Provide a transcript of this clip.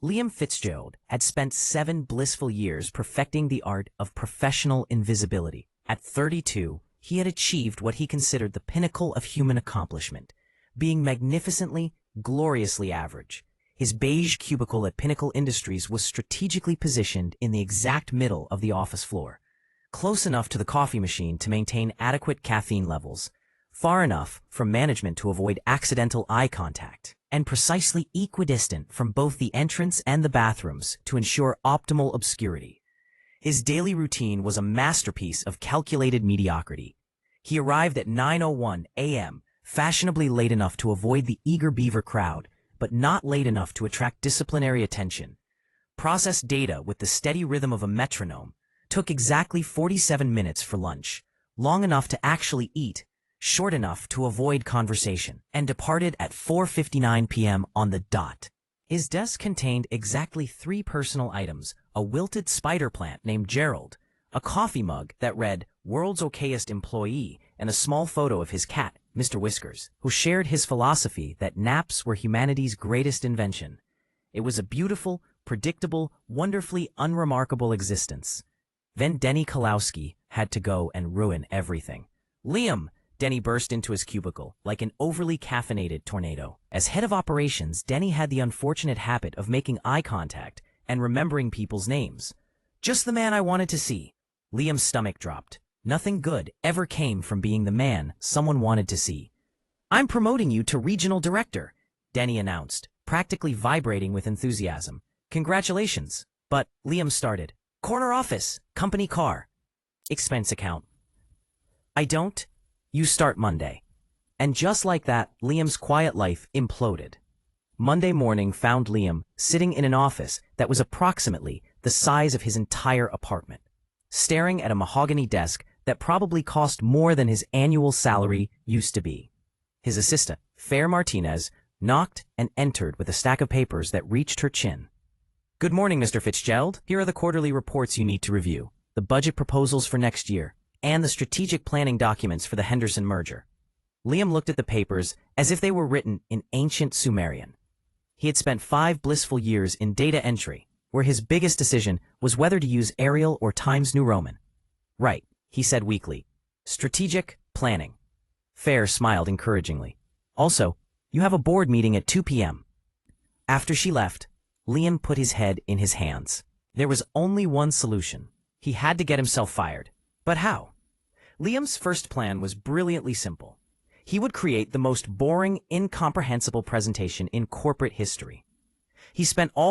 Liam Fitzgerald had spent 7 blissful years perfecting the art of professional invisibility. At 32, he had achieved what he considered the pinnacle of human accomplishment, being magnificently, gloriously average. His beige cubicle at Pinnacle Industries was strategically positioned in the exact middle of the office floor, close enough to the coffee machine to maintain adequate caffeine levels, far enough from management to avoid accidental eye contact, and precisely equidistant from both the entrance and the bathrooms to ensure optimal obscurity. His daily routine was a masterpiece of calculated mediocrity. He arrived at 9:01 a.m., fashionably late enough to avoid the eager beaver crowd, but not late enough to attract disciplinary attention. Processed data with the steady rhythm of a metronome, took exactly 47 minutes for lunch, long enough to actually eat, short enough to avoid conversation, and departed at 4:59 p.m. on the dot. His desk contained exactly 3 personal items: a wilted spider plant named Gerald, a coffee mug that read "World's Okayest Employee," and a small photo of his cat, Mr. Whiskers, who shared his philosophy that naps were humanity's greatest invention. It was a beautiful, predictable, wonderfully unremarkable existence. Then Denny Kalowski had to go and ruin everything. "Liam!" Denny burst into his cubicle, like an overly caffeinated tornado. As head of operations, Denny had the unfortunate habit of making eye contact and remembering people's names. "Just the man I wanted to see." Liam's stomach dropped. Nothing good ever came from being the man someone wanted to see. "I'm promoting you to regional director," Denny announced, practically vibrating with enthusiasm. "Congratulations." "But," Liam started. "Corner office, company car, expense account." "I don't." "You start Monday." And just like that, Liam's quiet life imploded. Monday morning found Liam sitting in an office that was approximately the size of his entire apartment, staring at a mahogany desk that probably cost more than his annual salary used to be. His assistant, Fair Martinez, knocked and entered with a stack of papers that reached her chin. "Good morning, Mr. Fitzgerald. Here are the quarterly reports you need to review, the budget proposals for next year, and the strategic planning documents for the Henderson merger." Liam looked at the papers as if they were written in ancient Sumerian. He had spent 5 blissful years in data entry, where his biggest decision was whether to use Arial or Times New Roman. "Right," he said weakly. "Strategic planning." Fair smiled encouragingly. "Also, you have a board meeting at 2 p.m. After she left, Liam put his head in his hands. There was only one solution. He had to get himself fired. But how? Liam's first plan was brilliantly simple. He would create the most boring, incomprehensible presentation in corporate history. He spent all